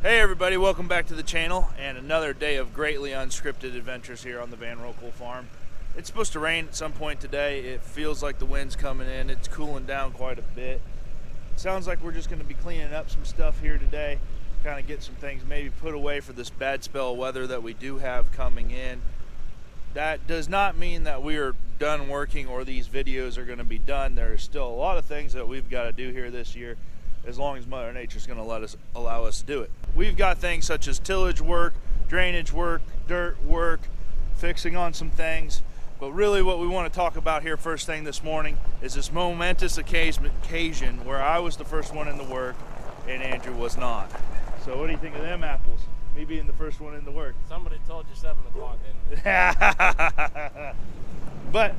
Hey everybody, welcome back to the channel and another day of greatly unscripted adventures here on the Van Rokel farm. It's supposed to rain at some point today. It feels like the wind's coming in. It's cooling down quite a bit. It sounds like we're just going to be cleaning up some stuff here today, kind of get some things maybe put away for this bad spell of weather that we do have coming in. That does not mean that we are done working or these videos are going to be done. There are still a lot of things that we've got to do here this year, as long as Mother Nature's going to allow us to do it. We've got things such as tillage work, drainage work, dirt work, fixing on some things. But really what we want to talk about here first thing this morning is this momentous occasion where I was the first one in the work and Andrew was not. So what do you think of them apples? Me being the first one in the work. Somebody told you 7 o'clock, didn't they? But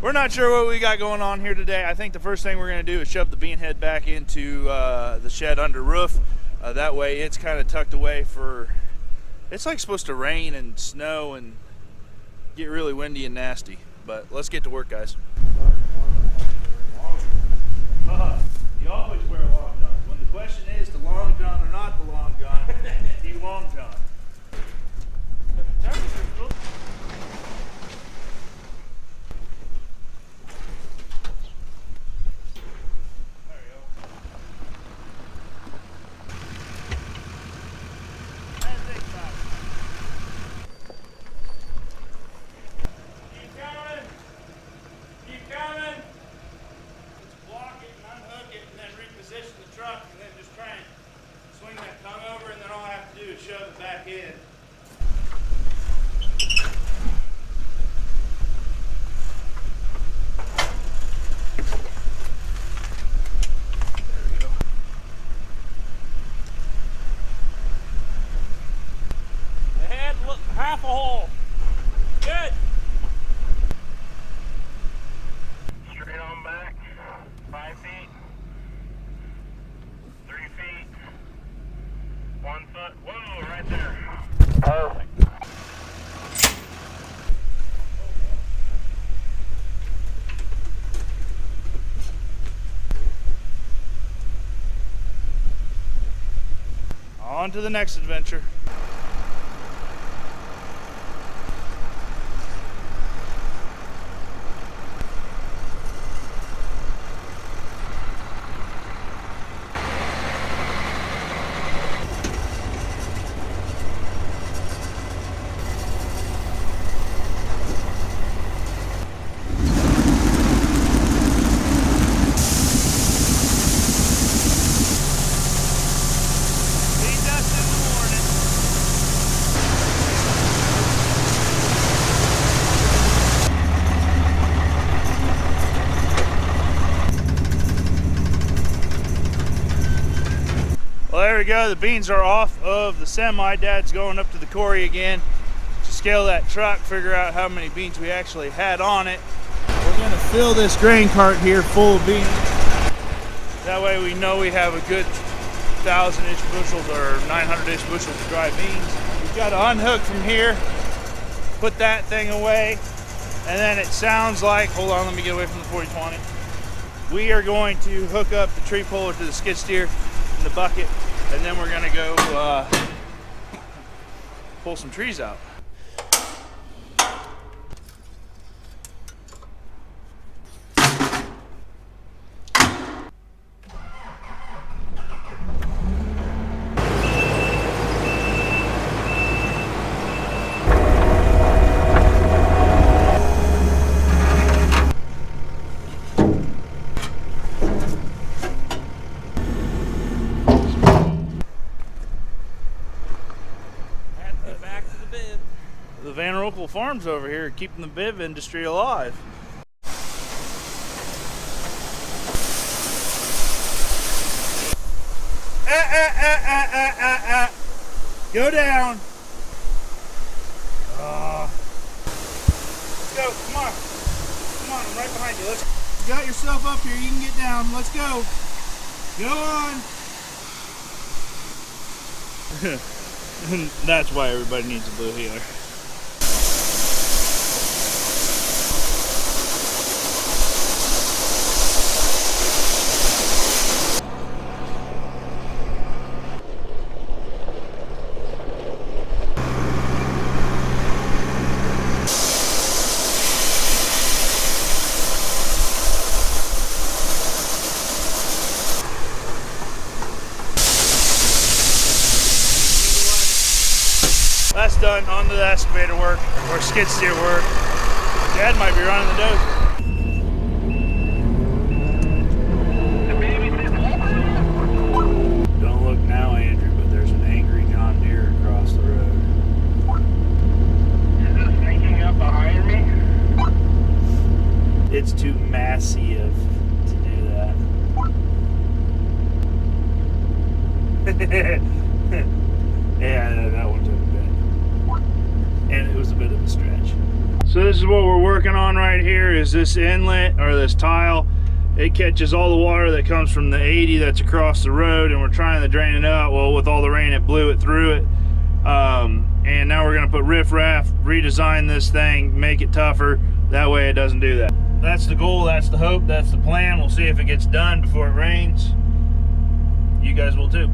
we're not sure what we got going on here today. I think the first thing we're going to do is shove the bean head back into the shed under roof. That way it's kind of tucked away for, it's like supposed to rain and snow and get really windy and nasty. But let's get to work, guys. You always wear long johns. When the question is the long john or not the long john, the long john. Half a hole. Good. Straight on back. 5 feet. 3 feet. 1 foot. Whoa, right there. Perfect. On to the next adventure. Well, there we go. The beans are off of the semi. Dad's going up to the quarry again to scale that truck, figure out how many beans we actually had on it. We're going to fill this grain cart here full of beans. That way we know we have a good 1,000-ish bushels or 900-ish bushels of dry beans. We've got to unhook from here, put that thing away, and then it sounds like, hold on, let me get away from the 4020. We are going to hook up the tree puller to the skid steer in the bucket, and then we're gonna go pull some trees out. The Van Rokel farms over here keeping the bib industry alive. Go down. Let's go. Come on. Come on, I'm right behind you. You got yourself up here. You can get down. Let's go. Go on. That's why everybody needs a blue healer. going onto the excavator work or skid steer work. Dad might be running the dozer. Don't look now, Andrew, but there's an angry John Deere across the road. Is it sneaking up behind me? It's too massive to do that. Yeah, that one took a bit. And it was a bit of a stretch. So this is what we're working on right here, is this inlet or this tile. It catches all the water that comes from the 80 that's across the road, and we're trying to drain it out. Well, with all the rain, it blew it through it. And now we're gonna put riffraff, redesign this thing, make it tougher. That way it doesn't do that. That's the goal, that's the hope, that's the plan. We'll see if it gets done before it rains. You guys will too.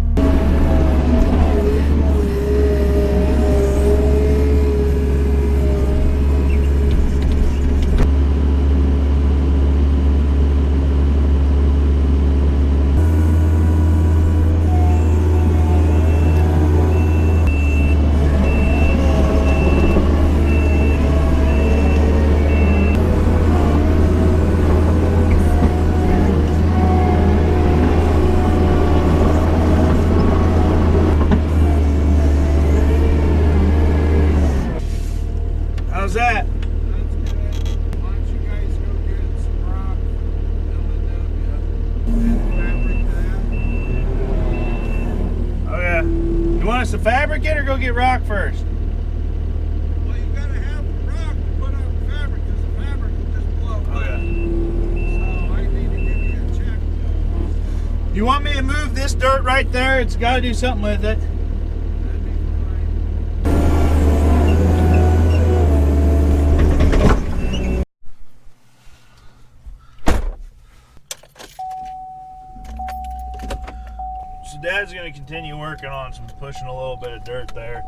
How's that? That's good. Why don't you guys go get some rock, and fabric that? Oh yeah. You want us to fabricate or go get rock first? Well, you gotta have rock to put on fabric, because the fabric will just blow away. Okay. So I need to give you a check. You want me to move this dirt right there? It's got to do something with it. That'd be fine. So Dad's going to continue working on pushing a little bit of dirt there.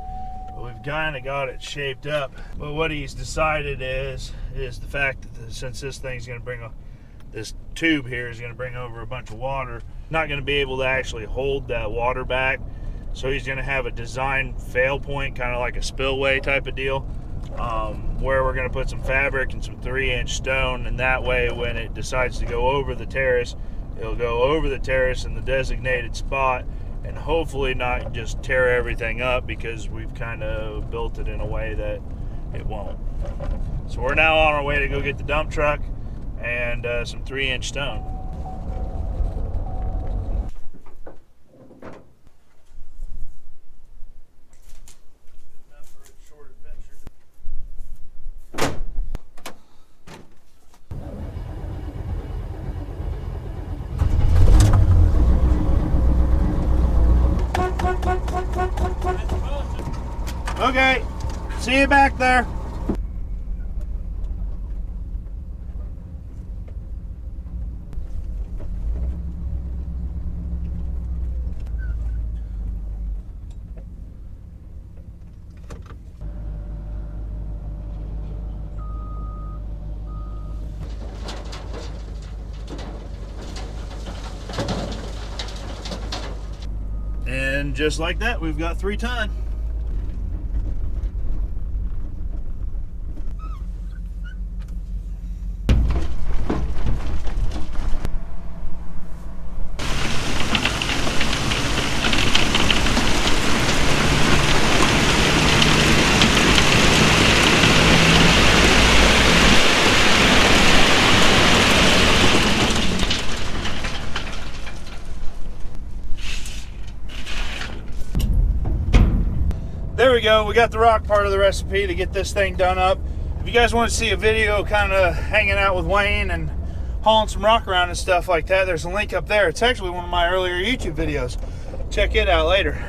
But we've kind of got it shaped up. But what he's decided is the fact that since this thing's going to bring this tube here is going to bring over a bunch of water, not going to be able to actually hold that water back. So he's going to have a design fail point, kind of like a spillway type of deal, where we're going to put some fabric and some 3-inch stone, and that way when it decides to go over the terrace, it'll go over the terrace in the designated spot and hopefully not just tear everything up, because we've kind of built it in a way that it won't. So we're now on our way to go get the dump truck and some 3-inch stone. Okay, see you back there. And just like that, we've got 3 ton. There we go. We got the rock part of the recipe to get this thing done up. If you guys want to see a video kind of hanging out with Wayne and hauling some rock around and stuff like that, there's a link up there. It's actually one of my earlier YouTube videos. Check it out later.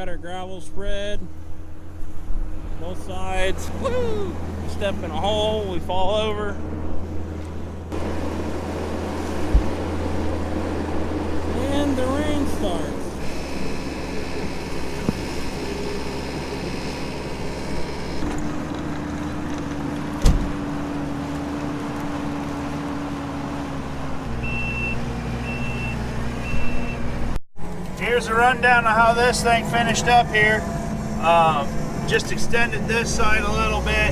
got our gravel spread. Both sides. Woo! Step in a hole, we fall over. And the rain starts. Here's a rundown of how this thing finished up here. Just extended this side a little bit.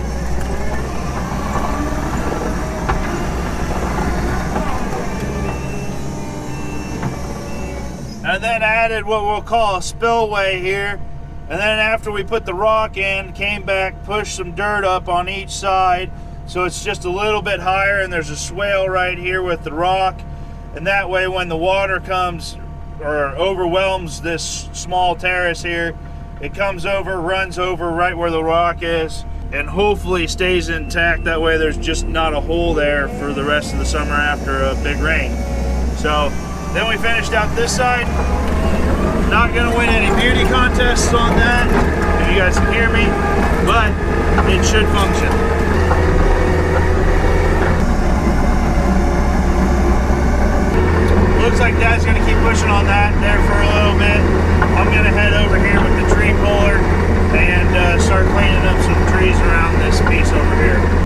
And then added what we'll call a spillway here. And then after we put the rock in, came back, pushed some dirt up on each side. So it's just a little bit higher, and there's a swale right here with the rock. And that way when the water comes or overwhelms this small terrace here, it comes over, runs over right where the rock is, and hopefully stays intact. That way there's just not a hole there for the rest of the summer after a big rain. So then we finished out this side. Not gonna win any beauty contests on that, if you guys can hear me, but it should function. Looks like Dad's gonna keep pushing on that there for a little bit. I'm gonna head over here with the tree puller and start cleaning up some trees around this piece over here.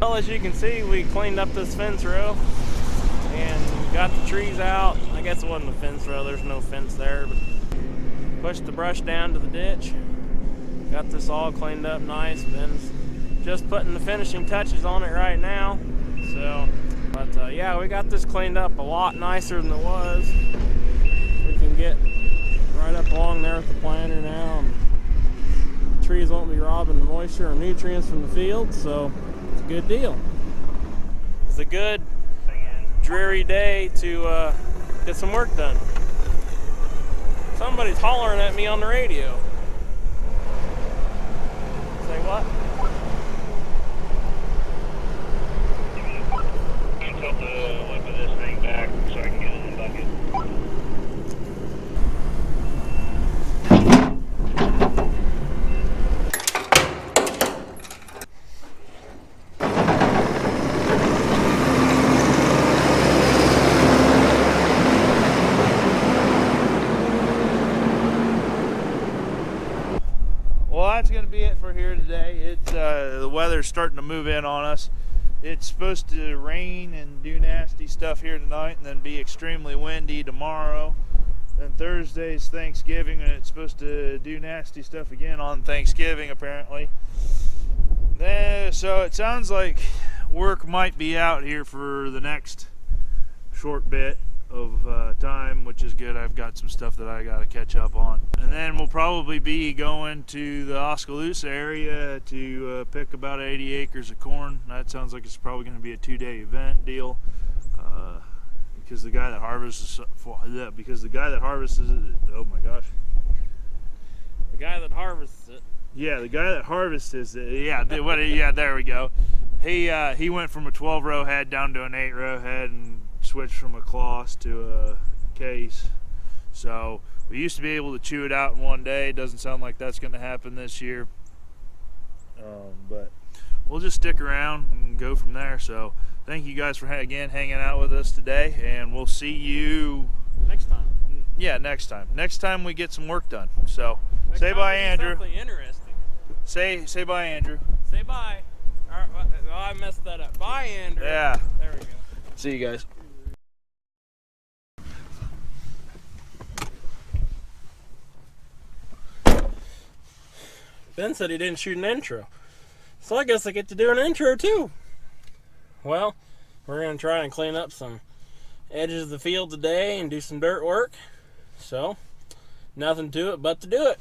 Well, as you can see, we cleaned up this fence row and got the trees out. I guess it wasn't a fence row, there's no fence there, but pushed the brush down to the ditch. Got this all cleaned up nice. Ben's just putting the finishing touches on it right now. So, but yeah, we got this cleaned up a lot nicer than it was. We can get right up along there with the planter now. And trees won't be robbing the moisture or nutrients from the field, so it's a good deal. It's a good dreary day to get some work done. Somebody's hollering at me on the radio. Say what? Tilt the lip of this thing back so I can get it in the bucket. Well, that's going to be it for here today. It's the weather's starting to move in on us. It's supposed to rain and do nasty stuff here tonight and then be extremely windy tomorrow. Then Thursday's Thanksgiving and it's supposed to do nasty stuff again on Thanksgiving apparently. So it sounds like work might be out here for the next short bit of time, which is good. I've got some stuff that I got to catch up on. And then we'll probably be going to the Oskaloosa area to pick about 80 acres of corn. That sounds like it's probably going to be a 2-day event deal because the guy that harvests it, oh my gosh. The guy that harvests it. Yeah, the guy that harvests it, yeah, there we go. He went from a 12-row head down to an 8-row head and switched from a cloth to a case. So we used to be able to chew it out in one day. Doesn't sound like that's going to happen this year. But we'll just stick around and go from there. So thank you guys for again hanging out with us today, and we'll see you Next time. yeah, next time. Next time we get some work done. So Next say time bye, we do Andrew. Something interesting. Say bye, Andrew. Say bye. All right, oh, I messed that up. Bye, Andrew. Yeah. There we go. See you guys. Ben said he didn't shoot an intro, so I guess I get to do an intro too. Well, we're going to try and clean up some edges of the field today and do some dirt work. So, nothing to it but to do it.